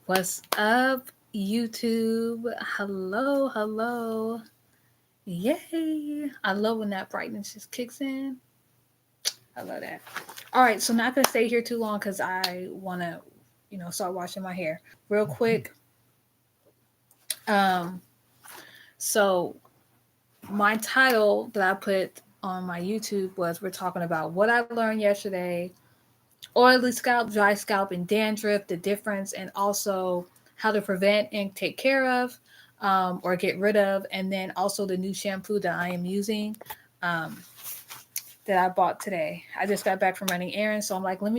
What's up, YouTube? Hello, hello. Yay. I love when that brightness just kicks in. I love that. All right, so not gonna stay here too long because I wanna, start washing my hair. Real quick. Um, so my title that I put on my YouTube was we're talking about what I learned yesterday, oily scalp, dry scalp, and dandruff, the difference, and also how to prevent and take care of or get rid of, and then also the new shampoo that I am using um, that I bought today. I just got back from running errands, so I'm like, I'm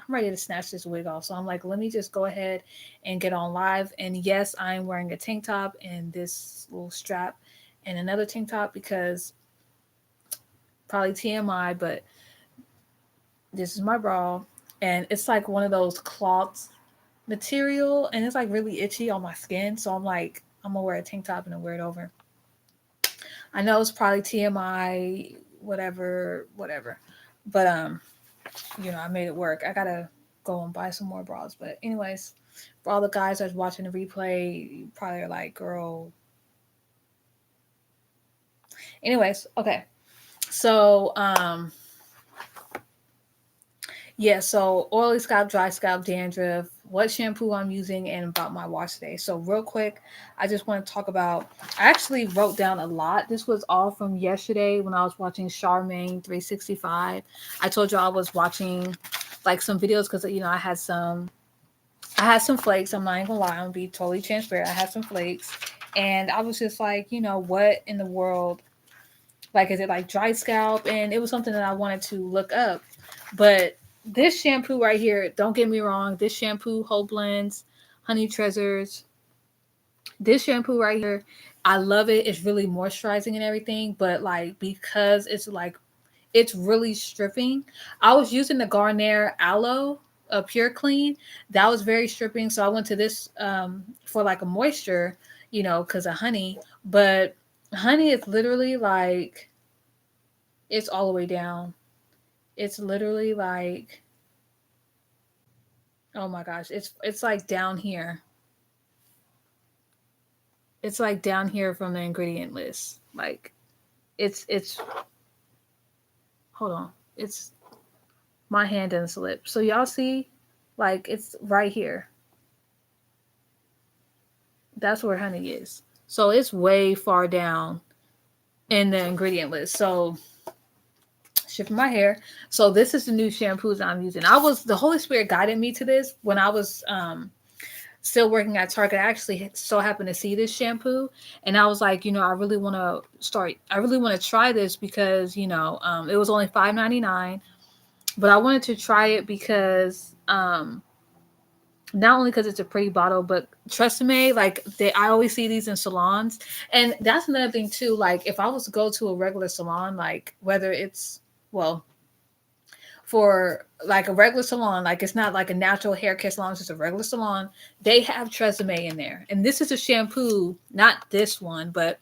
ready to snatch this wig off. So I'm like, let me just go ahead and get on live. And yes, I'm wearing a tank top and this little strap and another tank top because probably TMI, but this is my bra. And it's like one of those cloths material and it's like really itchy on my skin. So I'm like, I'm gonna wear a tank top and then wear it over. I know it's probably TMI, whatever, whatever. But I made it work. I gotta go and buy some more bras. But anyways, for all the guys that's watching the replay, you probably are like, girl. Anyways, okay. So yeah, so oily scalp, dry scalp, dandruff, what shampoo I'm using, and about my wash today. So, real quick, I just want to talk about. I actually wrote down a lot. This was all from yesterday when I was watching Charmaine 365. I told you I was watching like some videos because I had some flakes. I'm not even gonna lie. I'm gonna be totally transparent. I had some flakes, and I was just like, what in the world? Like, is it like dry scalp? And it was something that I wanted to look up, but this shampoo right here, don't get me wrong, this shampoo, Whole Blends, Honey Treasures, this shampoo right here, I love it. It's really moisturizing and everything, but like because it's really stripping. I was using the Garnier Aloe Pure Clean. That was very stripping, so I went to this for like a moisture, because of honey. But honey is literally like it's all the way down. It's literally like, oh my gosh, it's like down here. It's like down here from the ingredient list. Like it's hold on. It's my hand didn't slip. So y'all see, like it's right here. That's where honey is. So it's way far down in the ingredient list. So shit for my hair. So this is the new shampoos I'm using. The Holy Spirit guided me to this when I was still working at Target. I actually so happened to see this shampoo, and I was like, I really want to start. I really want to try this because it was only $5.99, but I wanted to try it because not only because it's a pretty bottle, but Tresemme, like I always see these in salons, and that's another thing too. Like if I was to go to a regular salon, like whether it's well for like a regular salon, like it's not like a natural hair care salon, it's just a regular salon, they have Tresemme in there. And this is a shampoo, not this one, but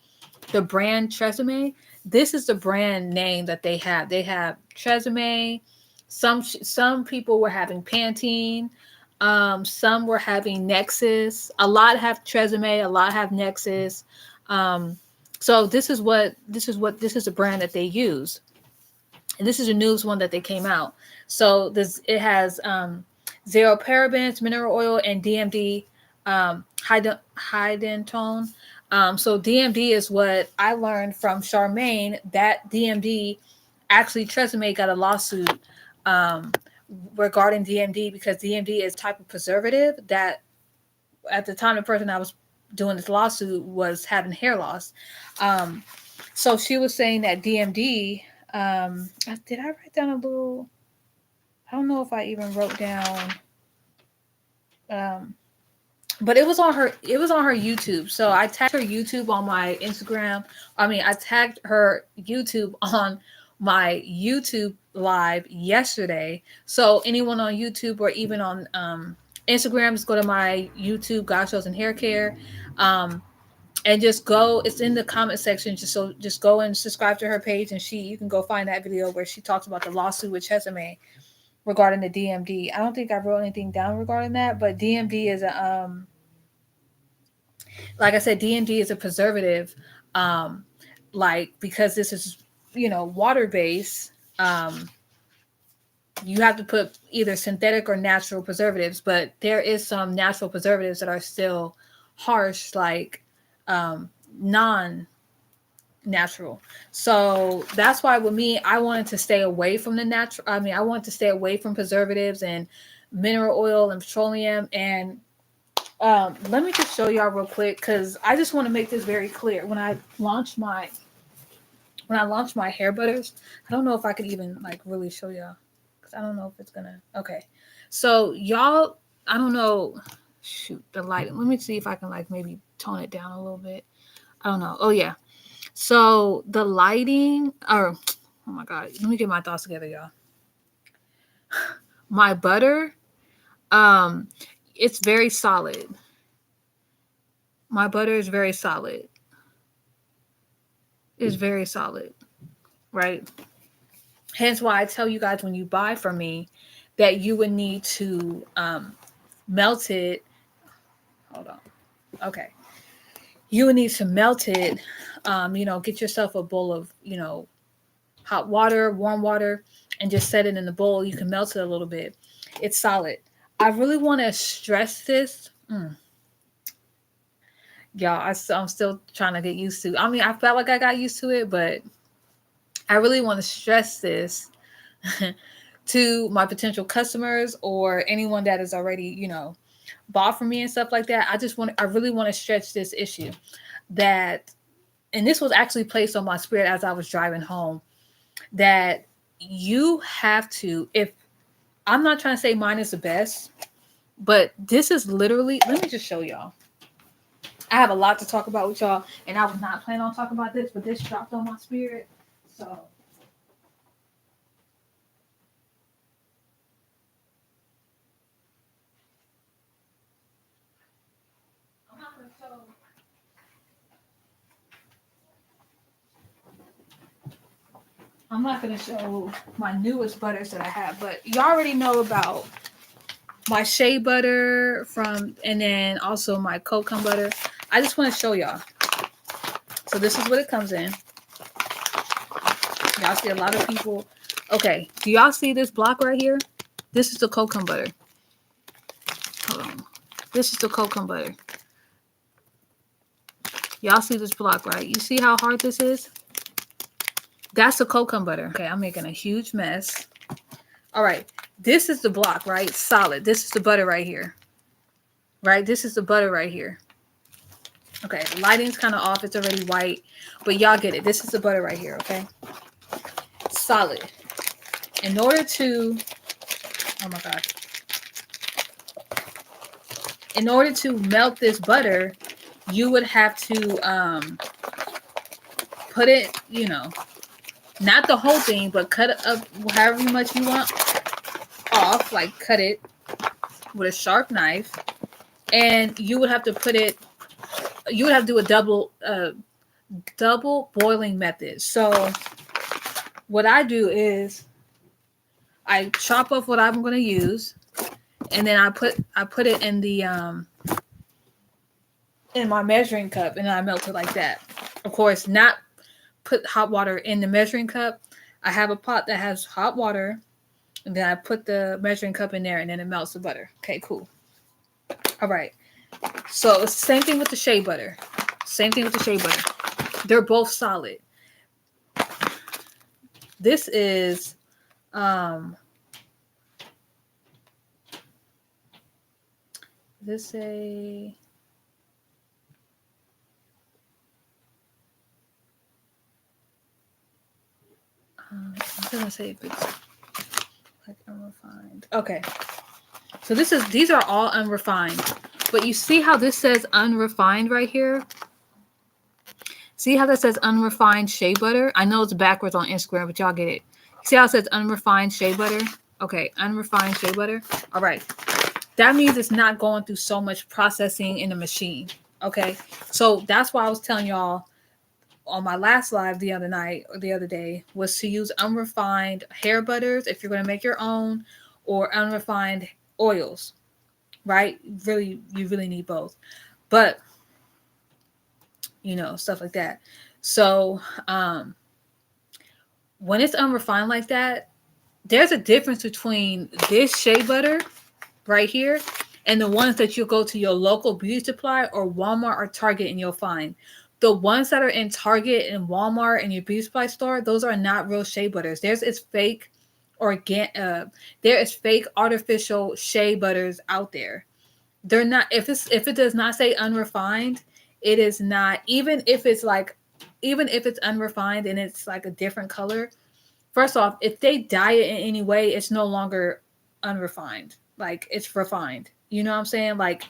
the brand Tresemme. This is the brand name that they have. They have Tresemme. Some people were having Pantene. Some were having Nexus. A lot have Tresemme. A lot have Nexus. Um, so this is a brand that they use, and this is the newest one that they came out. So it has zero parabens, mineral oil, and DMD hydrotone. So DMD is what I learned from Charmaine. That DMD, actually, Tresemme got a lawsuit um, regarding DMD because DMD is type of preservative that at the time the person I was doing this lawsuit was having hair loss. Um, so she was saying that DMD. Did I write down a little? I don't know if I even wrote down. Um, but it was on her. It was on her YouTube. So I tagged her YouTube on my Instagram. I mean, I tagged her YouTube on my YouTube live yesterday. So anyone on YouTube or even on Instagram, just go to my YouTube, God Shows and Hair Care. Um, and just go, it's in the comment section, just go and subscribe to her page, and you can go find that video where she talks about the lawsuit with Chesame. regarding the DMD. I don't think I wrote anything down regarding that, but DMD is a like I said, DMD is a preservative. Um, like because this is water based. You have to put either synthetic or natural preservatives, but there is some natural preservatives that are still harsh, like non natural. So that's why with me, I wanted to stay away from the natural. I mean, I wanted to stay away from preservatives and mineral oil and petroleum. And let me just show y'all real quick because I just want to make this very clear. When I launch my hair butters, I don't know if I could even like really show y'all because I don't know if it's gonna. Okay, so y'all, I don't know. Shoot, the light. Let me see if I can like maybe tone it down a little bit. I don't know. Oh yeah. So the lighting, or oh my god, let me get my thoughts together, y'all. My butter, um, it's very solid. My butter is very solid. It's very solid, right? Hence why I tell you guys when you buy from me that you would need to melt it. Hold on. Okay. You would need to melt it. Get yourself a bowl of, hot water, warm water, and just set it in the bowl. You can melt it a little bit. It's solid. I really want to stress this. Y'all, I'm still trying to get used to. I mean, I felt like I got used to it, but I really want to stress this to my potential customers or anyone that is already, bought from me and stuff like that. I really want to stretch this issue that, and this was actually placed on my spirit as I was driving home, that you have to, if I'm not trying to say mine is the best, but this is literally, let me just show y'all. I have a lot to talk about with y'all, and I was not planning on talking about this, but this dropped on my spirit. So I'm not gonna show I'm not gonna show my newest butters that I have, but you already know about my shea butter and then also my coconut butter. I just want to show y'all. So this is what it comes in. Y'all see a lot of people. Okay, do y'all see this block right here? This is the coconut butter. Hold on. This is the coconut butter. Y'all see this block, right? You see how hard this is? That's the coconut butter. Okay, I'm making a huge mess. All right, this is the block, right? Solid. This is the butter right here. Right? This is the butter right here. Okay, the lighting's kind of off. It's already white. But y'all get it. This is the butter right here, okay? Solid. In order to... Oh, my God. In order to melt this butter, you would have to put it, not the whole thing, but cut it up however much you want off. Like, cut it with a sharp knife. And you would have to put it... You would have to do a double boiling method. So what I do is I chop off what I'm going to use, and then I put it in the in my measuring cup, and then I melt it like that. Of course, not put hot water in the measuring cup. I have a pot that has hot water, and then I put the measuring cup in there, and then it melts the butter. Okay, cool. All right. So it's the same thing with the shea butter. Same thing with the shea butter. They're both solid. This is this a I'm gonna say if it's like unrefined. Okay. So these are all unrefined. But you see how this says unrefined right here? See how that says unrefined shea butter? I know it's backwards on Instagram, but y'all get it. See how it says unrefined shea butter? Okay, unrefined shea butter. All right. That means it's not going through so much processing in the machine. Okay. So that's why I was telling y'all on my last live the other night or the other day was to use unrefined hair butters if you're going to make your own, or unrefined oils, right? Really, you really need both. But, stuff like that. So, when it's unrefined like that, there's a difference between this shea butter right here and the ones that you'll go to your local beauty supply or Walmart or Target and you'll find. The ones that are in Target and Walmart and your beauty supply store, those are not real shea butters. There's fake there is fake artificial shea butters out there. They're not, if it does not say unrefined, it is not. Even if it's unrefined and it's like a different color, first off, if they dye it in any way, it's no longer unrefined. Like, it's refined. You know what I'm saying? Like,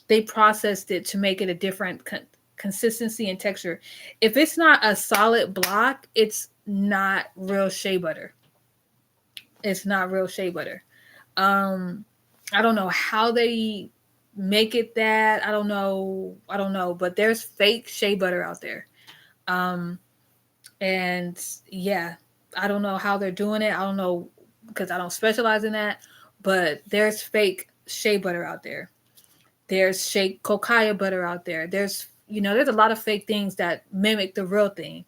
they processed it to make it a different consistency and texture. If it's not a solid block, it's not real shea butter. It's not real shea butter. Um, I don't know how they make it that. I don't know. I don't know. But there's fake shea butter out there. Um, and yeah, I don't know how they're doing it. I don't know because I don't specialize in that. But there's fake shea butter out there. There's shea cacao butter out there. There's a lot of fake things that mimic the real thing.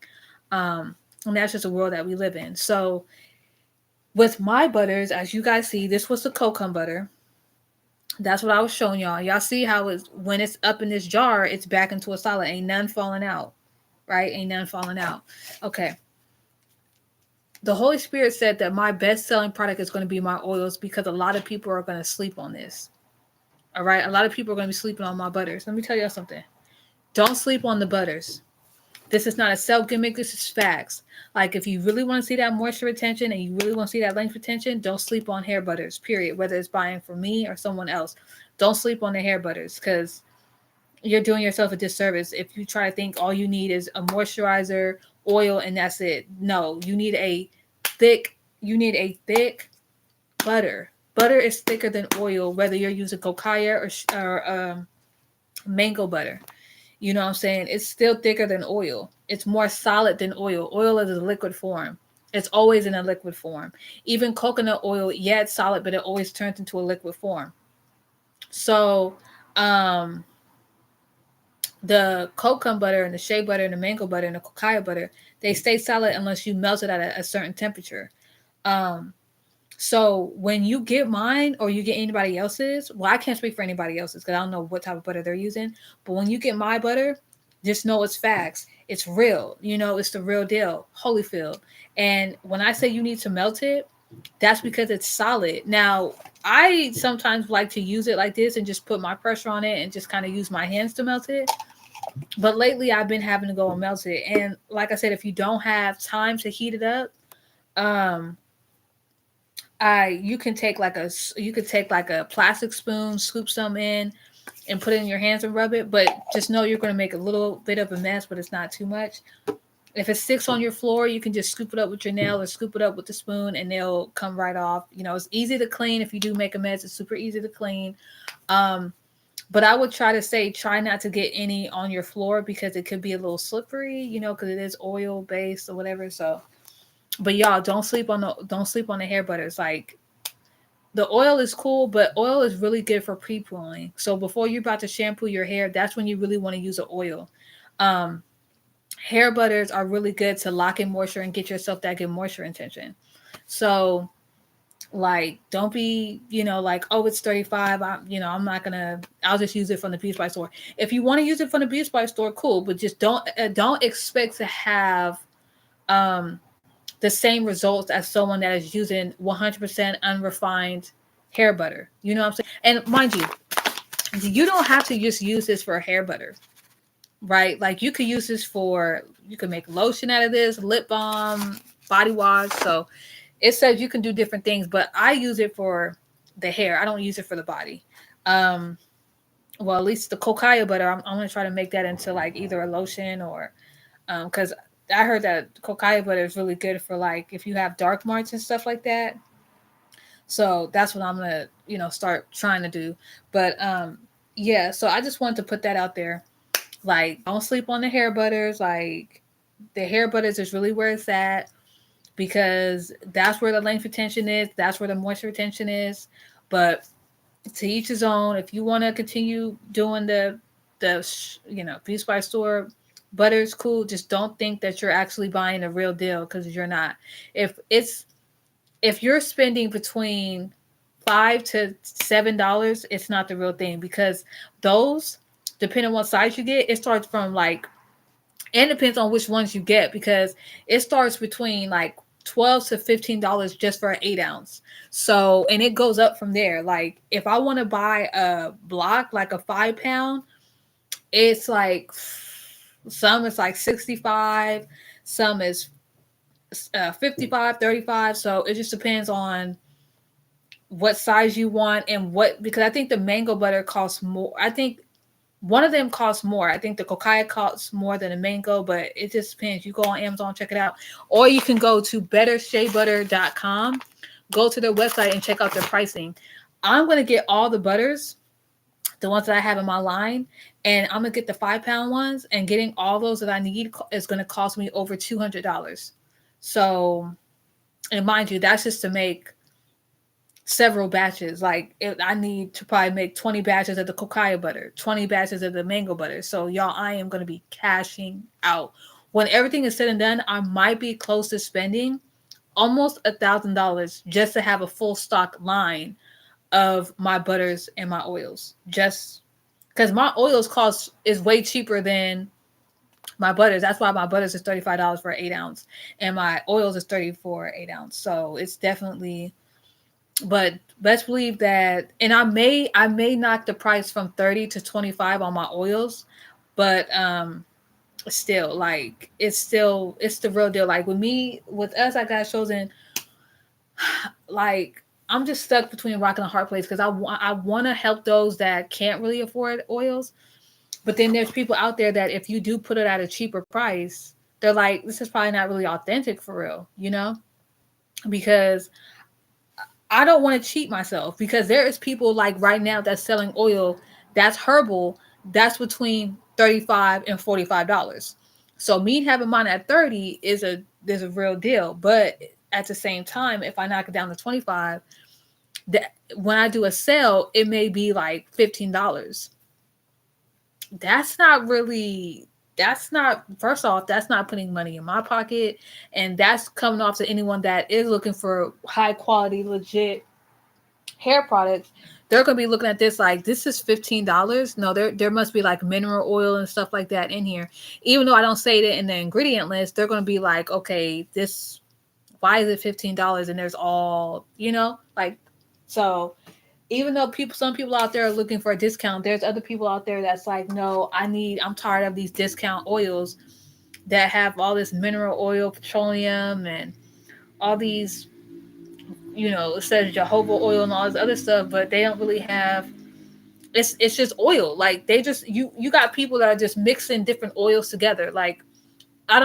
And that's just a world that we live in. So with my butters, as you guys see, this was the coconut butter. That's what I was showing y'all. Y'all see how it's when it's up in this jar, it's back into a solid. Ain't none falling out, right? Ain't none falling out. Okay. The Holy Spirit said that my best selling product is going to be my oils because a lot of people are going to sleep on this. All right. A lot of people are going to be sleeping on my butters. Let me tell y'all something. Don't sleep on the butters. This is not a self gimmick. This is facts. Like, if you really want to see that moisture retention and you really want to see that length retention, don't sleep on hair butters, period. Whether it's buying from me or someone else, don't sleep on the hair butters because you're doing yourself a disservice if you try to think all you need is a moisturizer, oil, and that's it. No, thick, you need a thick butter. Butter is thicker than oil, whether you're using cacao or mango butter. You know what I'm saying? It's still thicker than oil. It's more solid than oil. Oil is a liquid form. It's always in a liquid form. Even coconut oil, yeah, it's solid, but it always turns into a liquid form. So, um, the coconut butter and the shea butter and the mango butter and the cacao butter, they stay solid unless you melt it at a certain temperature. Um, so when you get mine or you get anybody else's, well, I can't speak for anybody else's because I don't know what type of butter they're using. But when you get my butter, just know it's facts. It's real. It's the real deal. Holyfield. And when I say you need to melt it, that's because it's solid. Now, I sometimes like to use it like this and just put my pressure on it and just kind of use my hands to melt it. But lately, I've been having to go and melt it. And like I said, if you don't have time to heat it up, um, you could take like a plastic spoon, scoop some in, and put it in your hands and rub it. But just know you're going to make a little bit of a mess, but it's not too much. If it sticks on your floor, you can just scoop it up with your nail or scoop it up with the spoon, and they'll come right off. It's easy to clean. If you do make a mess, it's super easy to clean. Um, but I would try not to get any on your floor because it could be a little slippery, because it is oil based or whatever. So, but y'all don't sleep on the hair butters. Like, the oil is cool, but oil is really good for pre-pooling. So before you're about to shampoo your hair, that's when you really want to use an oil. Um, Hair butters are really good to lock in moisture and get yourself that good moisture intention. So, like, don't be, like, oh, it's 35. I'm not gonna. I'll just use it from the beauty supply store. If you want to use it from the beauty supply store, cool. But just don't expect to have um the same results as someone that is using 100% unrefined hair butter. You know what I'm saying? And mind you don't have to just use this for hair butter, right? Like, you could use this you can make lotion out of this, lip balm, body wash. So it says you can do different things, but I use it for the hair. I don't use it for the body. Um, well, at least the cacao butter, I'm going to try to make that into like either a lotion or, because I heard that cacao butter is really good for like if you have dark marks and stuff like that. So that's what I'm gonna, start trying to do. But yeah, so I just wanted to put that out there. Like, don't sleep on the hair butters. Like, the hair butters is really where it's at. because that's where the length retention is. That's where the moisture retention is. But to each his own. If you want to continue doing beauty supply store butters, cool. Just don't think that you're actually buying a real deal, because you're not. If it's if you're spending between $5 to $7, it's not the real thing, because those, depending on what size you get, it starts from like, and it depends on which ones you get, because it starts between like $12 to $15 just for an 8 ounce. So, and it goes up from there. Like, if I want to buy a block, like a 5 pound, it's like, some is like 65, some is 55, 35. So it just depends on what size you want, and what, because I think the mango butter costs more. I think one of them costs more. I think the cocoa costs more than the mango, but it just depends. You go on Amazon, check it out. Or you can go to bettersheabutter.com, go to their website and check out their pricing. I'm going to get all the butters, the ones that I have in my line, and I'm going to get the 5 pound ones, and getting all those that I need is going to cost me over $200. So, and mind you, that's just to make several batches. Like, I need to probably make 20 batches of the cocoa butter, 20 batches of the mango butter. So y'all, I am going to be cashing out. When everything is said and done, I might be close to spending almost $1,000 just to have a full stock line of my butters and my oils. Just because my oils is way cheaper than my butters. That's why my butters is $35 for an 8 ounce, and my oils is $30 for an 8 ounce. So it's definitely. But best believe that, and I may knock the price from 30 to 25 on my oils, but still, like, it's the real deal. Like, with us, I got chosen. Like, I'm just stuck between a rock and a hard place, because I want to help those that can't really afford oils, but then there's people out there that if you do put it at a cheaper price, they're like, this is probably not really authentic for real, because I don't want to cheat myself, because there is people like right now that's selling oil that's herbal, that's between $35 and $45. So me having mine at 30 is a real deal. But at the same time, if I knock it down to 25, that when I do a sale, it may be like $15. First off, that's not putting money in my pocket, and that's coming off to anyone that is looking for high quality, legit hair products. They're going to be looking at this like, this is $15. No, there must be like mineral oil and stuff like that in here. Even though I don't say it in the ingredient list, they're going to be like, okay, why is it $15? And there's all, like, so even though some people out there are looking for a discount, there's other people out there that's like, no, I'm tired of these discount oils that have all this mineral oil, petroleum, and all these, it says jojoba oil and all this other stuff, but they don't really have, it's just oil. Like, they just, you got people that are just mixing different oils together. Like, I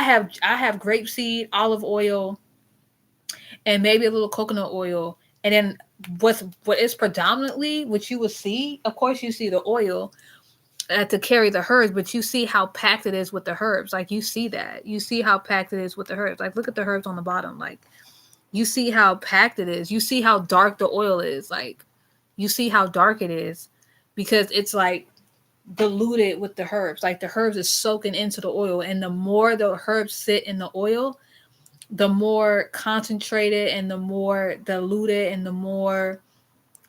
have grapeseed, olive oil, and maybe a little coconut oil. And then what is predominantly what you will see, of course, you see the oil to carry the herbs, but you see how packed it is with the herbs. Like, you see how packed it is with the herbs. Like, look at the herbs on the bottom. Like, you see how packed it is. You see how dark the oil is. Like, you see how dark it is, because it's like diluted with the herbs. Like, the herbs is soaking into the oil, and the more the herbs sit in the oil, the more concentrated and the more diluted and the more,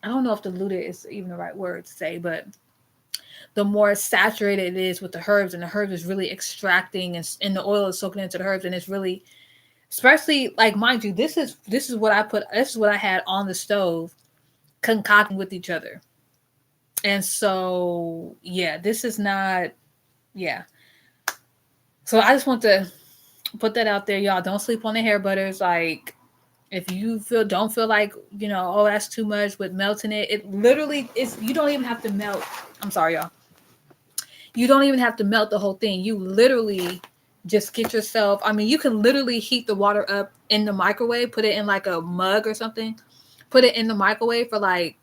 I don't know if diluted is even the right word to say, but the more saturated it is with the herbs, and the herbs is really extracting, and the oil is soaking into the herbs, and it's really, especially, like, mind you, this is what I had on the stove concocting with each other. And so, yeah, this is not, yeah. So I just want to put that out there, y'all. Don't sleep on the hair butters. Like, if you don't feel like, oh, that's too much with melting it. It literally is. You don't even have to melt. I'm sorry, y'all. You don't even have to melt the whole thing. You literally just get yourself. I mean, you can literally heat the water up in the microwave. Put it in like a mug or something. Put it in the microwave for like,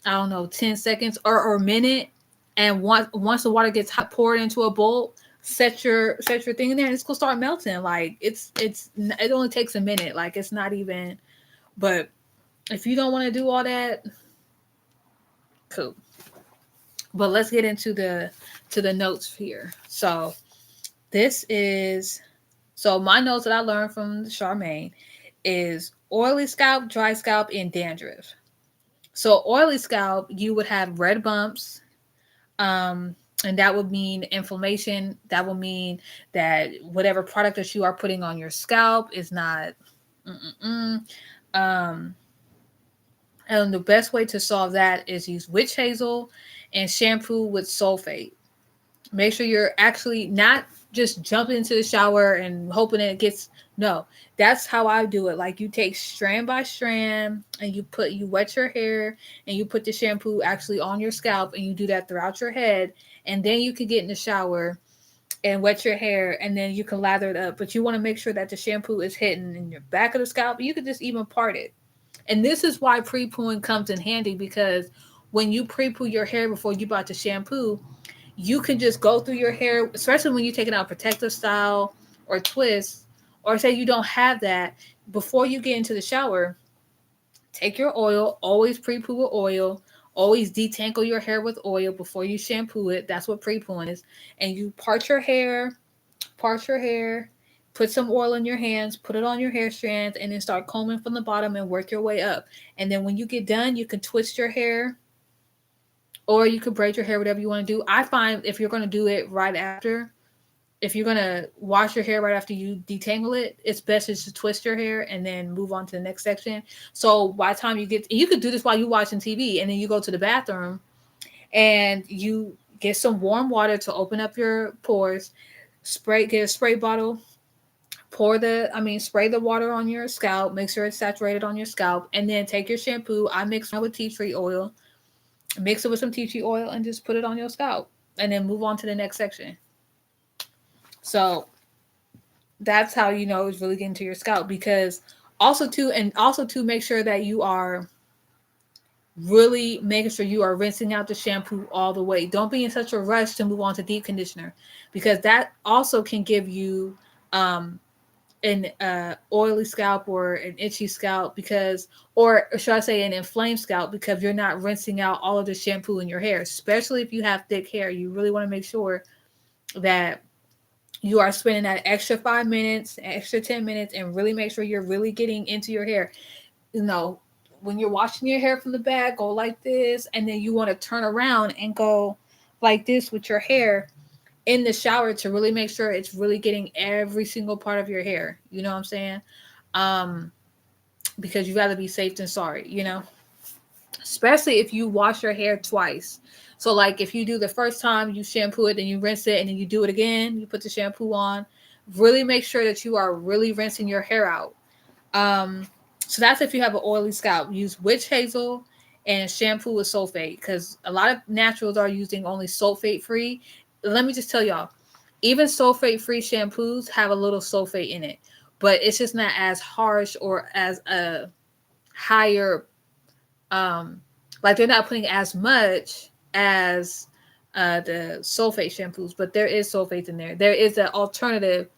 I don't know, 10 seconds or a minute. And once the water gets hot, pour it into a bowl. set your thing in there, and it's gonna start melting. Like it only takes a minute. Like it's not even. But if you don't want to do all that, cool. But let's get into the notes here. So this is so my notes that I learned from Charmaine is oily scalp, dry scalp, and dandruff. So oily scalp, you would have red bumps, and that would mean inflammation. That will mean that whatever product that you are putting on your scalp is not. Mm-mm-mm. Um, and the best way to solve that is use witch hazel and shampoo with sulfate. Make sure you're actually not just jumping into the shower and hoping it gets. No, that's how I do it. Like you take strand by strand and you wet your hair and you put the shampoo actually on your scalp and you do that throughout your head, and then you can get in the shower and wet your hair and then you can lather it up. But you want to make sure that the shampoo is hitting in your back of the scalp. You could just even part it. And this is why pre-pooing comes in handy, because when you pre-poo your hair before you about to shampoo, you can just go through your hair, especially when you're taking out protective style or twist, or say you don't have that. Before you get into the shower, take your oil, always pre-poo with oil, always detangle your hair with oil before you shampoo it. That's what pre-pooing is. And you part your hair, put some oil in your hands, put it on your hair strands, and then start combing from the bottom and work your way up. And then when you get done, you can twist your hair or you could braid your hair, whatever you want to do. I find if you're going to do it right after, if you're going to wash your hair right after you detangle it, it's best just to twist your hair and then move on to the next section. So by the time you could do this while you're watching TV, and then you go to the bathroom and you get some warm water to open up your pores, get a spray bottle, spray the water on your scalp, make sure it's saturated on your scalp, and then take your shampoo. I mix mine with tea tree oil, mix it with some tea tree oil, and just put it on your scalp, and then move on to the next section. So that's how you know it's really getting to your scalp. Because also to make sure that you are really making sure you are rinsing out the shampoo all the way. Don't be in such a rush to move on to deep conditioner, because that also can give you an oily scalp or an itchy scalp, because, or should I say an inflamed scalp, because you're not rinsing out all of the shampoo in your hair. Especially if you have thick hair, you really want to make sure that you are spending that extra 5 minutes, extra 10 minutes, and really make sure you're really getting into your hair. You know, when you're washing your hair from the back, go like this, and then you want to turn around and go like this with your hair in the shower to really make sure it's really getting every single part of your hair. You know what I'm saying? Um, because you'd rather be safe than sorry, especially if you wash your hair twice. So, like, if you do the first time, you shampoo it and you rinse it, and then you do it again, you put the shampoo on, really make sure that you are really rinsing your hair out. Um, so that's if you have an oily scalp. Use witch hazel and shampoo with sulfate, because a lot of naturals are using only sulfate free. Let me just tell y'all, even sulfate free shampoos have a little sulfate in it, but it's just not as harsh or as a higher, like they're not putting as much as the sulfate shampoos, but there is sulfate in there. There is an alternative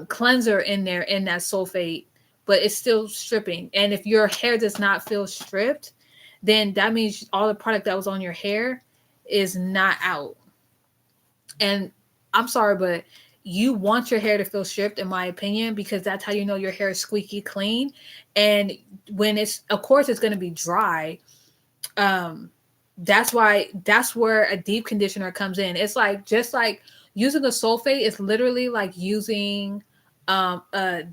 cleanser in there in that sulfate, but it's still stripping. And if your hair does not feel stripped, then that means all the product that was on your hair is not out. And I'm sorry, but you want your hair to feel stripped, in my opinion, because that's how you know your hair is squeaky clean. And when it's, of course, it's going to be dry. Um, that's where a deep conditioner comes in. It's like, just like using a sulfate is literally like using a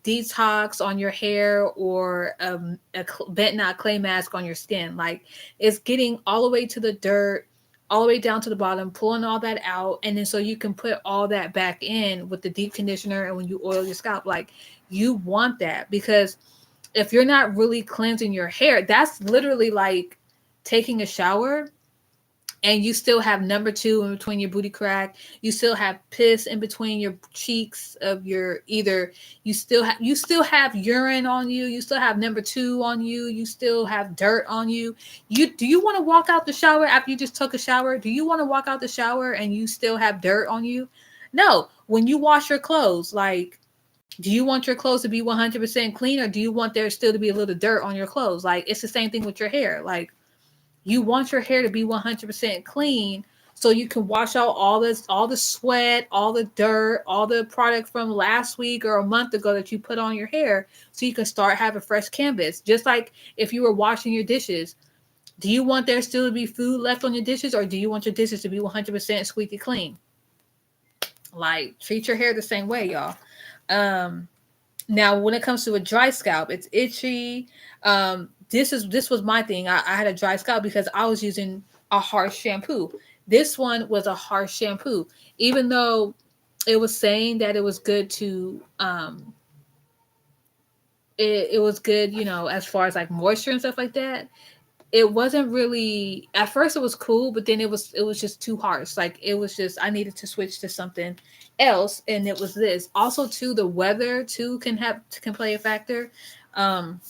detox on your hair, or a bentonite clay mask on your skin. Like, it's getting all the way to the dirt, all the way down to the bottom, pulling all that out, and then so you can put all that back in with the deep conditioner. And when you oil your scalp, like, you want that, because if you're not really cleansing your hair, that's literally like taking a shower and you still have number two in between your booty crack. You still have piss in between your cheeks of your, either you still have urine on you. You still have number two on you. You still have dirt on you. Do you want to walk out the shower after you just took a shower? Do you want to walk out the shower and you still have dirt on you? No, when you wash your clothes, like, do you want your clothes to be 100% clean, or do you want there still to be a little dirt on your clothes? Like, it's the same thing with your hair. Like, you want your hair to be 100% clean so you can wash out all the sweat, all the dirt, all the product from last week or a month ago that you put on your hair, so you can start having fresh canvas. Just like if you were washing your dishes, do you want there still to be food left on your dishes, or do you want your dishes to be 100% squeaky clean? Like, treat your hair the same way, y'all. Um, Now, when it comes to a dry scalp, it's itchy. This was my thing. I had a dry scalp because I was using a harsh shampoo. This one was a harsh shampoo, even though it was saying that it was good to it was good, you know, as far as like moisture and stuff like that. It wasn't really, at first it was cool, but then it was just too harsh. Like, it was just, I needed to switch to something else, and it was this. Also, too, the weather too can play a factor. Um,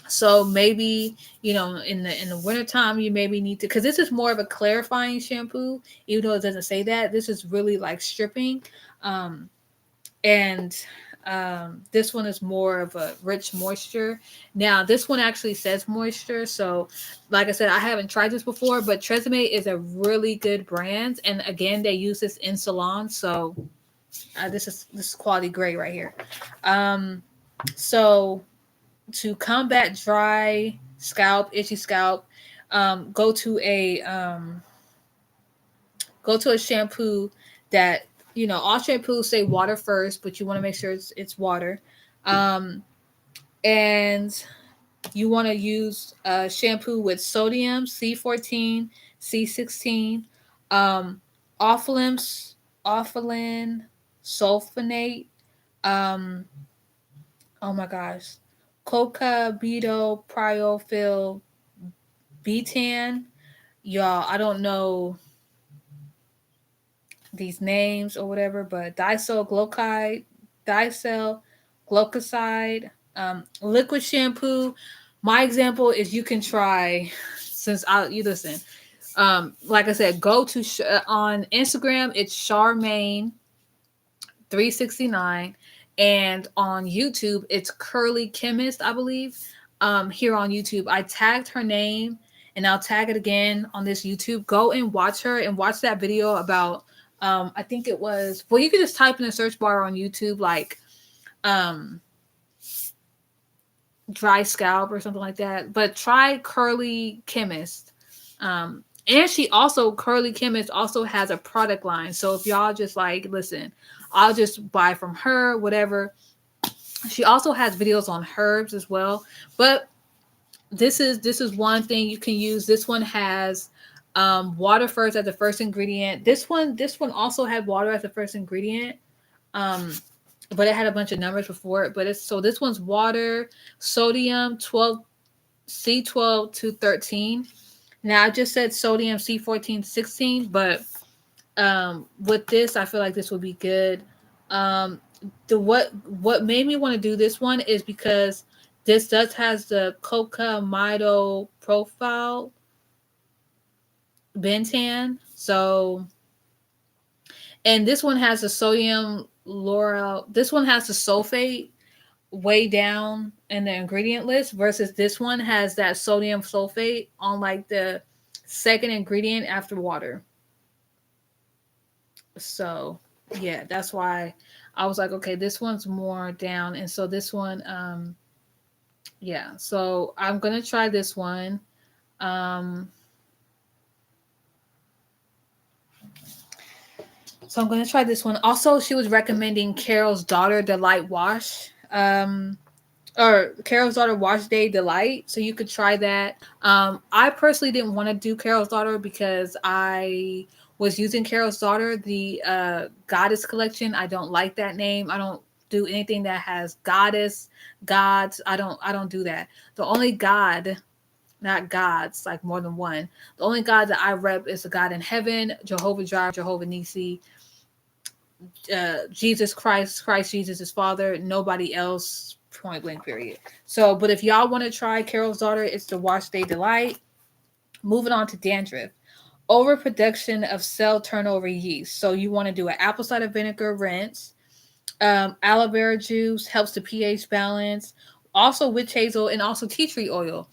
so maybe, you know, in the wintertime, you maybe need to, because this is more of a clarifying shampoo, even though it doesn't say that. This is really like stripping. Um, and this one is more of a rich moisture. Now, this one actually says moisture, so like I said, I haven't tried this before, but Tresemme is a really good brand, and again, they use this in salons, so this is quality grade right here. um so to combat dry scalp, itchy scalp, um go to a um go to a shampoo that, you know, all shampoos say water first, but you want to make sure it's water. Um, and you want to use a shampoo with sodium C14, C16, um, orphalin, orphalin sulfonate. Um, oh my gosh, coca beto priophyl betan. Y'all, I don't know these names or whatever, but dicyl glucoside, liquid shampoo. My example is, you can try, since you listen. Like I said, go to on Instagram. It's Charmaine 369, and on YouTube it's Curly Chemist, I believe. Here on YouTube, I tagged her name, and I'll tag it again on this YouTube. Go and watch her and watch that video about. I think it was. Well, you could just type in the search bar on YouTube like um, dry scalp or something like that. But try Curly Chemist. And she also, Curly Chemist also has a product line. So if y'all just like, listen, I'll just buy from her, whatever. She also has videos on herbs as well. But this is one thing you can use. This one has water first as the first ingredient. This one also had water as the first ingredient. Um, but it had a bunch of numbers before it. But it's, so this one's water, sodium 12, C12 to 13. Now I just said sodium C14 16, but with this, I feel like this would be good. Um, the what made me want to do this one is because this does has the coca mido profile bentan. So, and this one has the sodium lauryl. This one has the sulfate way down in the ingredient list, versus this one has that sodium sulfate on like the second ingredient after water. So yeah, that's why I was like, okay, this one's more down, and so this one, yeah. So I'm gonna try this one. Um, so I'm gonna try this one. Also, she was recommending Carol's Daughter Delight Wash. Or Carol's Daughter Wash Day Delight. So you could try that. I personally didn't want to do Carol's Daughter because I was using Carol's Daughter, the Goddess collection. I don't like that name. I don't do anything that has goddess, gods. I don't do that. The only god, not gods, like more than one. The only god that I rep is the God in heaven, Jehovah Jireh, Jehovah Nisi, Jesus Christ, Christ Jesus is Father, nobody else, point blank, period. So, but if y'all want to try Carol's Daughter, it's the Wash Day Delight. Moving on to dandruff. overproduction of cell turnover yeast. So you want to do an apple cider vinegar rinse. Aloe vera juice helps the pH balance. Also witch hazel and also tea tree oil.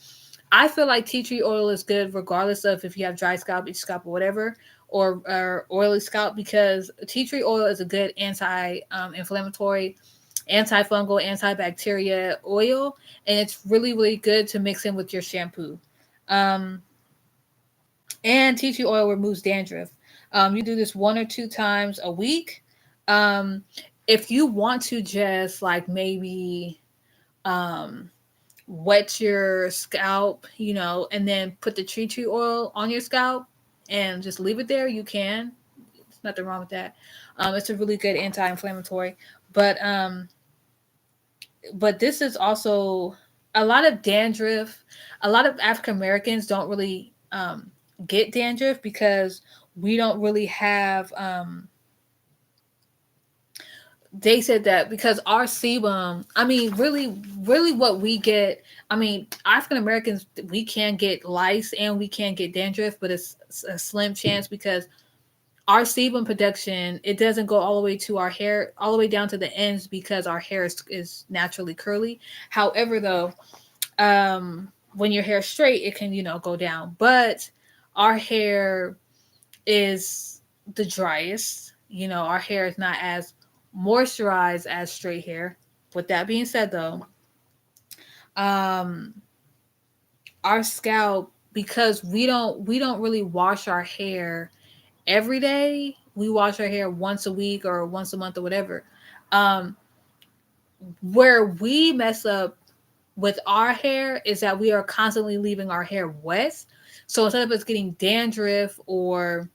I feel like tea tree oil is good regardless of if you have dry scalp, itchy scalp, or whatever, or oily scalp, because tea tree oil is a good anti-inflammatory, antifungal, antibacteria oil, and it's really really good to mix in with your shampoo. Um, and tea tree oil removes dandruff. You do this 1 or 2 times a week. Um, if you want to just like maybe um, wet your scalp, and then put the tea tree oil on your scalp and just leave it there, you can. There's nothing wrong with that. It's a really good anti-inflammatory, but this is also a lot of dandruff. A lot of African Americans don't really get dandruff because we don't really have. They said that because our sebum, I mean, really, really, what we get. I mean, African Americans, we can get lice and we can get dandruff, but it's a slim chance because our sebum production, it doesn't go all the way to our hair, all the way down to the ends, because our hair is naturally curly. However, though, when your hair is straight, it can go down, but our hair is the driest. Our hair is not as moisturized as straight hair. With that being said, though, um our scalp, because we don't really wash our hair every day. We wash our hair once a week or once a month or whatever. Um, where we mess up with our hair is that we are constantly leaving our hair wet. So instead of us getting dandruff or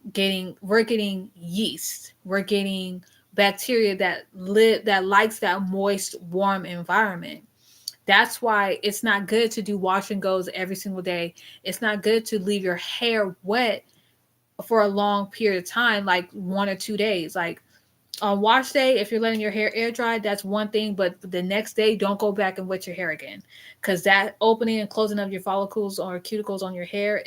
we're getting yeast, we're getting bacteria that likes that moist, warm environment. That's why it's not good to do wash and goes every single day. It's not good to leave your hair wet for a long period of time, like 1 or 2 days. Like on wash day, if you're letting your hair air dry, that's one thing. But the next day, don't go back and wet your hair again, because that opening and closing of your follicles or cuticles on your hair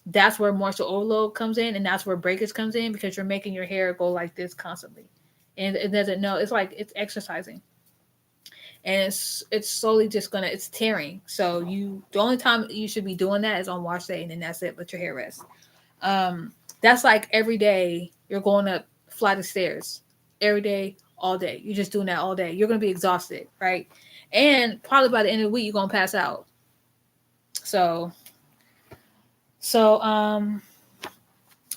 that's where moisture overload comes in, and that's where breakage comes in, because you're making your hair go like this constantly, and it doesn't know. It's like it's exercising, and it's slowly just gonna it's tearing. So the only time you should be doing that is on wash day, and then that's it. Let your hair rest. Um, that's like every day you're going up flight of stairs, every day, all day. You're just doing that all day. You're gonna be exhausted, right? And probably by the end of the week, you're gonna pass out. So, so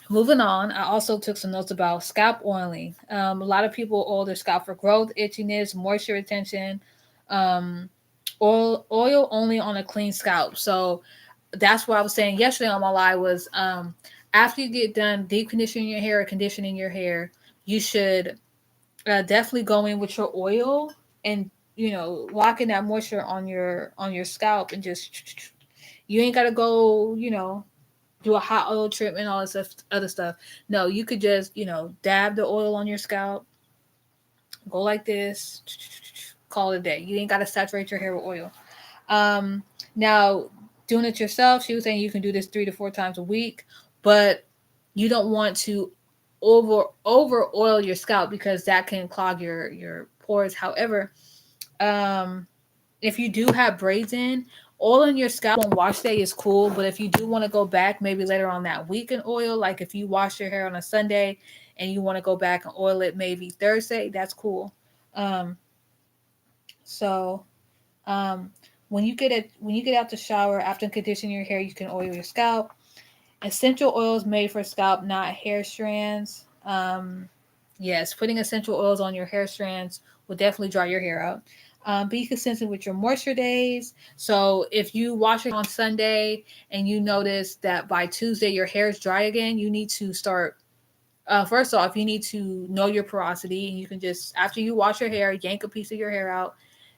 moving on, I also took some notes about scalp oiling. A lot of people oil their scalp for growth, itchiness, moisture retention. Um, oil only on a clean scalp. So that's what I was saying yesterday on my live was after you get done deep conditioning your hair or conditioning your hair, you should definitely go in with your oil and lock in that moisture on your scalp, and just you ain't gotta go do a hot oil treatment, all this other stuff. No, you could just dab the oil on your scalp, go like this, call it a day. You ain't gotta saturate your hair with oil. Um, Now, doing it yourself, she was saying you can do this 3 to 4 times a week, but you don't want to over oil your scalp, because that can clog your pores. However, um, if you do have braids in, oiling your scalp on wash day is cool. But if you do want to go back, maybe later on that week and oil, like if you wash your hair on a Sunday and you want to go back and oil it maybe Thursday, that's cool. Um, so um, when you get out the shower after conditioning your hair, you can oil your scalp. Essential oils made for scalp, not hair strands. Yes, putting essential oils on your hair strands will definitely dry your hair out. Be consistent with your moisture days. So if you wash it on Sunday and you notice that by Tuesday your hair is dry again, you need to start. First off, you need to know your porosity, and you can just, after you wash your hair, yank a piece of your hair out,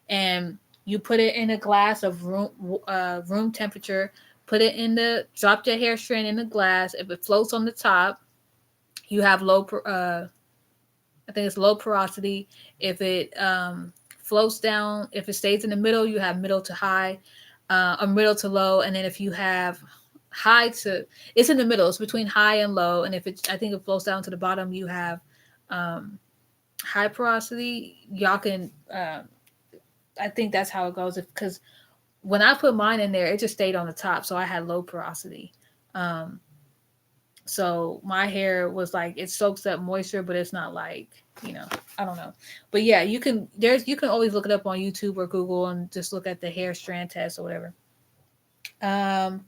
and you put it in a glass of room temperature. Drop your hair strand in the glass. If it floats on the top, you have I think it's low porosity. If it floats down, if it stays in the middle, you have middle to high, or middle to low. And then if you have high to, it's in the middle. It's between high and low. And if it's, I think it flows down to the bottom, you have um, high porosity. Y'all can, I think that's how it goes. Because when I put mine in there, it just stayed on the top. So I had low porosity. Um, so my hair was like, it soaks up moisture, but it's not like, you know, I don't know. But yeah, you can always look it up on YouTube or Google and just look at the hair strand test or whatever. Um,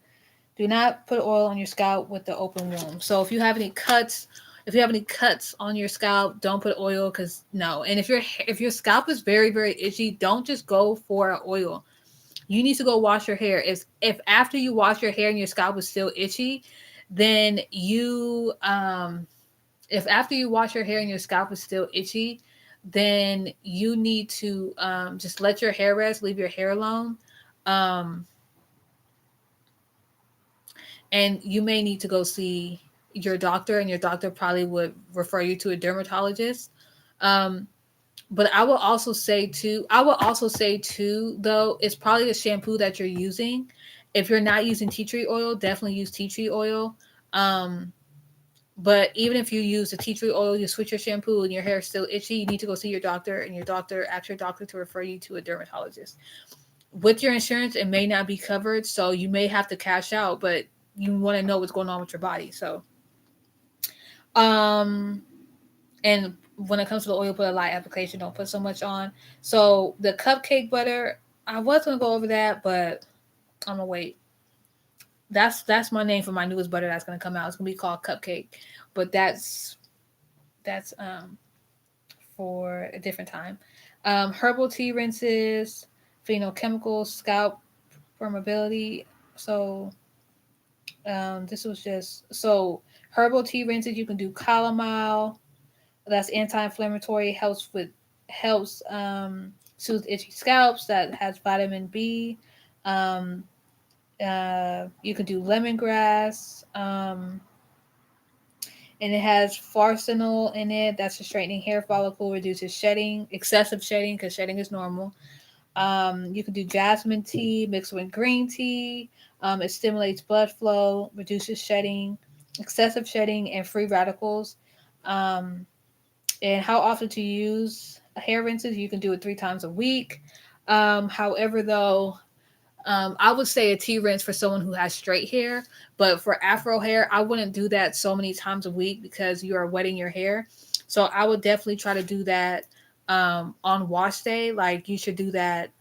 do not put oil on your scalp with the open wound. So if you have any cuts on your scalp, don't put oil because no. And if your scalp is very very itchy, don't just go for oil. You need to go wash your hair. If after you wash your hair and your scalp is still itchy, then you if after you wash your hair and your scalp is still itchy, then you need to just let your hair rest, leave your hair alone. Um, and you may need to go see your doctor, and your doctor probably would refer you to a dermatologist. Um, but I will also say too, though, it's probably the shampoo that you're using. If you're not using tea tree oil, definitely use tea tree oil. Um, but even if you use the tea tree oil, you switch your shampoo and your hair is still itchy, you need to go see your doctor, and your doctor ask your doctor to refer you to a dermatologist. With your insurance, it may not be covered, so you may have to cash out, but you want to know what's going on with your body. So, um, and when it comes to the oil, put a light application. Don't put so much on. So the cupcake butter, I was gonna go over that, but I'm gonna wait. That's my name for my newest butter that's gonna come out. It's gonna be called Cupcake, but that's for a different time. Herbal tea rinses, phytochemicals, scalp permeability. So this was just so herbal tea rinses. You can do chamomile. That's anti-inflammatory. Helps soothe itchy scalps. That has vitamin B. Um, you can do lemongrass. And it has farsenol in it. That's a straightening hair follicle, reduces shedding, excessive shedding, because shedding is normal. You can do jasmine tea mixed with green tea. It stimulates blood flow, reduces shedding, excessive shedding, and free radicals. Um, and how often to use hair rinses? You can do it 3 times a week. However, though, I would say a tea rinse for someone who has straight hair, but for afro hair, I wouldn't do that so many times a week because you are wetting your hair. So I would definitely try to do that on wash day. Like you should do that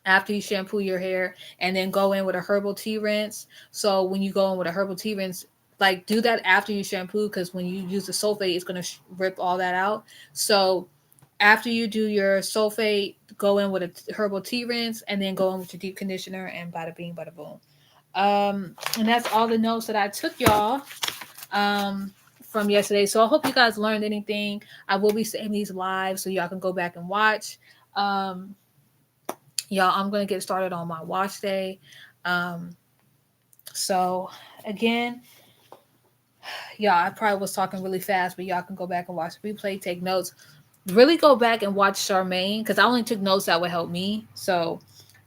after you shampoo your hair, and then go in with a herbal tea rinse. So when you go in with a herbal tea rinse, like do that after you shampoo, because when you use the sulfate, it's going to rip all that out. So after you do your sulfate, go in with a herbal tea rinse, and then go in with your deep conditioner, and bada bing, bada boom. And that's all the notes that I took, y'all, um, from yesterday. So I hope you guys learned anything. I will be saying these live so y'all can go back and watch. Um, y'all, I'm gonna get started on my wash day. Um, so again, y'all, I probably was talking really fast, but y'all can go back and watch the replay, take notes. Really go back and watch Charmaine, because I only took notes that would help me. So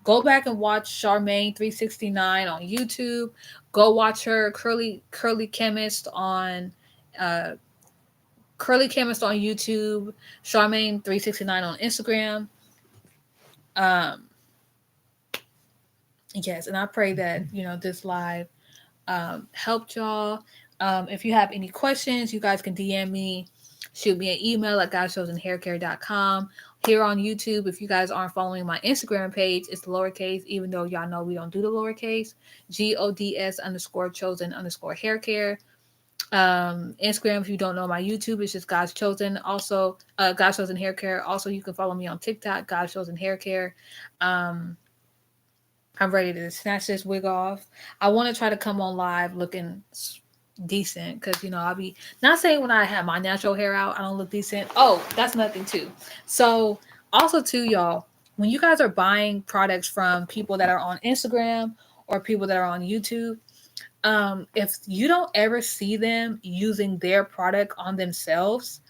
go back and watch Charmaine 369 on YouTube. Go watch her uh Curly Chemist on YouTube, Charmaine 369 on Instagram. Um yes, and I pray that this live helped y'all. If you have any questions, you guys can DM me, shoot me an email at godschosenhaircare.com. Here on YouTube, if you guys aren't following my Instagram page, it's lowercase, even though y'all know we don't do the lowercase. GODS_chosen_haircare. Instagram, if you don't know my YouTube, it's just God's Chosen. Also, God's Chosen Hair Care. Also, you can follow me on TikTok, God's Chosen Hair Care. I'm ready to snatch this wig off. I want to try to come on live looking decent, because I'll be not saying when I have my natural hair out I don't look decent. Oh, that's nothing too. So also too, y'all, when you guys are buying products from people that are on Instagram or people that are on YouTube, if you don't ever see them using their product on themselves,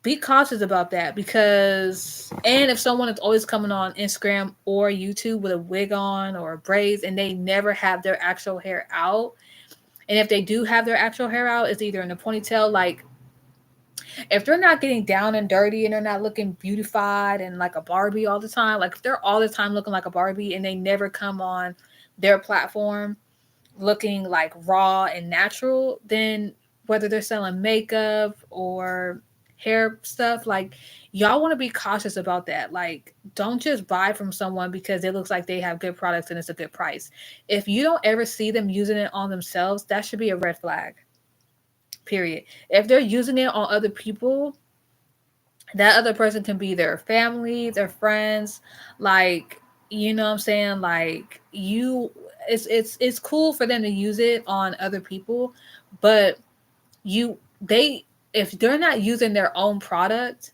be cautious about that, because and if someone is always coming on Instagram or YouTube with a wig on or braids and they never have their actual hair out, and if they do have their actual hair out, it's either in a ponytail. Like if they're not getting down and dirty and they're not looking beautified and like a Barbie all the time, like if they're all the time looking like a Barbie and they never come on their platform looking like raw and natural, then whether they're selling makeup or hair stuff, like y'all want to be cautious about that. Like don't just buy from someone because it looks like they have good products and it's a good price. If you don't ever see them using it on themselves, that should be a red flag. Period. If they're using it on other people, that other person can be their family, their friends, like you know what I'm saying? Like you it's cool for them to use it on other people, but you they if they're not using their own product,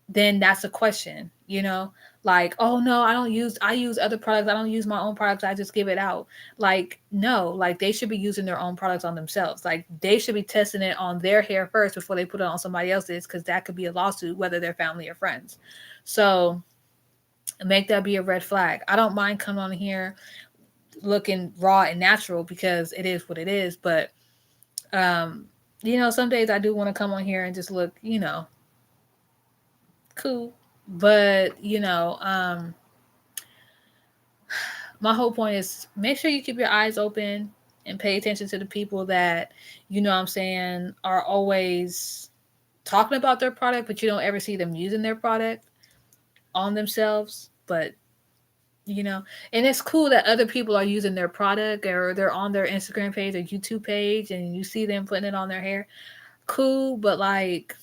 then that's a question, you know? Like, oh no, I use other products. I don't use my own products. I just give it out. Like, no, like they should be using their own products on themselves. Like they should be testing it on their hair first before they put it on somebody else's, because that could be a lawsuit, whether they're family or friends. So make that be a red flag. I don't mind coming on here looking raw and natural because it is what it is, but um, some days I do want to come on here and just look, cool. But my whole point is make sure you keep your eyes open and pay attention to the people that what I'm saying are always talking about their product, but you don't ever see them using their product on themselves. But and it's cool that other people are using their product or they're on their Instagram page or YouTube page and you see them putting it on their hair. Cool, but like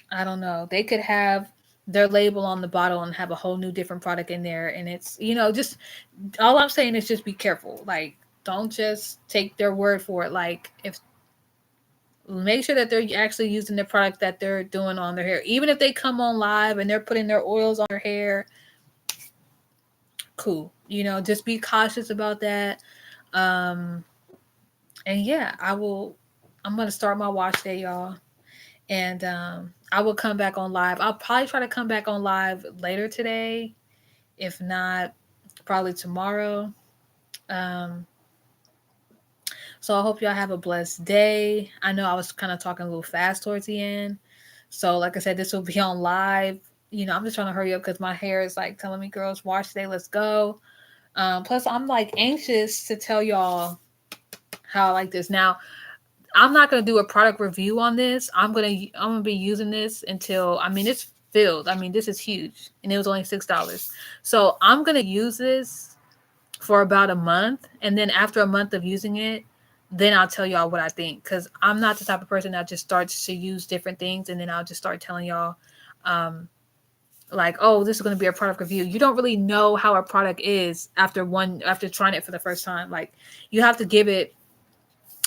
I don't know. They could have their label on the bottle and have a whole new different product in there. And it's, just all I'm saying is just be careful. Like, don't just take their word for it. Like, if make sure that they're actually using the product that they're doing on their hair. Even if they come on live and they're putting their oils on their hair, cool. Just be cautious about that. Um, and yeah, I'm going to start my wash day, y'all. And I will come back on live. I'll probably try to come back on live later today, if not, probably tomorrow. Um, so I hope y'all have a blessed day. I know I was kind of talking a little fast towards the end. So, like I said, this will be on live. I'm just trying to hurry up because my hair is like telling me, girls, wash today, let's go. Plus, I'm like anxious to tell y'all how I like this. Now, I'm not gonna do a product review on this. I'm gonna be using this until it's filled. This is huge, and it was only $6. So I'm gonna use this for about a month, and then after a month of using it, then I'll tell y'all what I think. Because I'm not the type of person that just starts to use different things and then I'll just start telling y'all, like, oh, this is gonna be a product review. You don't really know how a product is after trying it for the first time. Like, you have to give it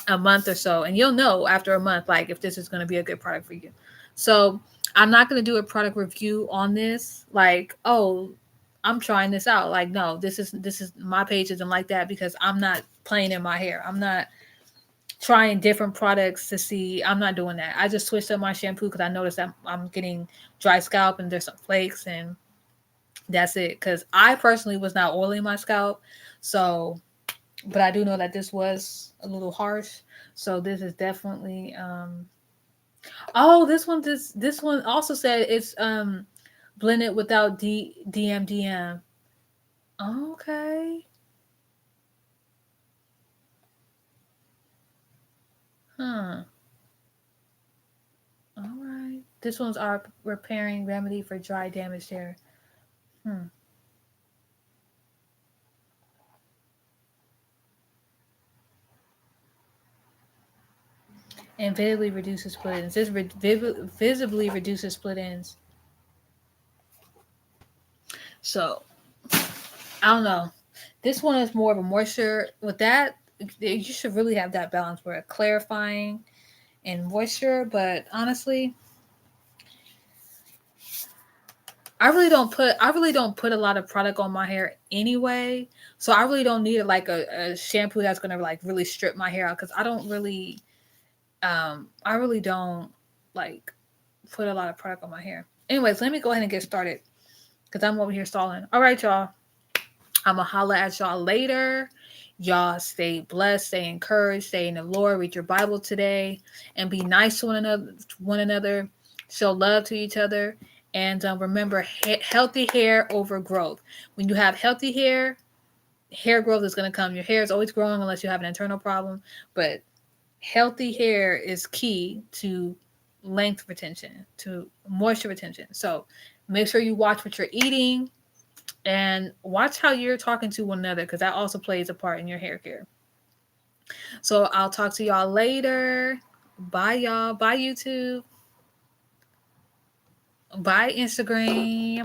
a month or so and you'll know after a month like if this is going to be a good product for you. So I'm not going to do a product review on this like, oh, I'm trying this out. Like, no, this is my page isn't like that, because I'm not playing in my hair. I'm not trying different products to see. I'm not doing that. I just switched up my shampoo because I noticed that I'm getting dry scalp and there's some flakes, and that's it. Because I personally was not oiling my scalp, so but I do know that this was a little harsh. So this is definitely oh, this one also said it's blended without DMDM. Okay. Huh. All right. This one's our repairing remedy for dry damaged hair. Hmm. And visibly reduces split ends. This visibly reduces split ends. So I don't know. This one is more of a moisture. With that, you should really have that balance where it's clarifying and moisture. But honestly, I really don't put a lot of product on my hair anyway. So I really don't need like a shampoo that's gonna like really strip my hair out, because I don't really I really don't like put a lot of product on my hair. Anyways, let me go ahead and get started because I'm over here stalling. All right, y'all. I'm going to holla at y'all later. Y'all stay blessed, stay encouraged, stay in the Lord, read your Bible today, and be nice to one another, show love to each other, and remember, healthy hair over growth. When you have healthy hair growth is going to come. Your hair is always growing unless you have an internal problem, but healthy hair is key to length retention, to moisture retention. So make sure you watch what you're eating and watch how you're talking to one another because that also plays a part in your hair care. So I'll talk to y'all later. Bye, y'all. Bye, YouTube. Bye, Instagram.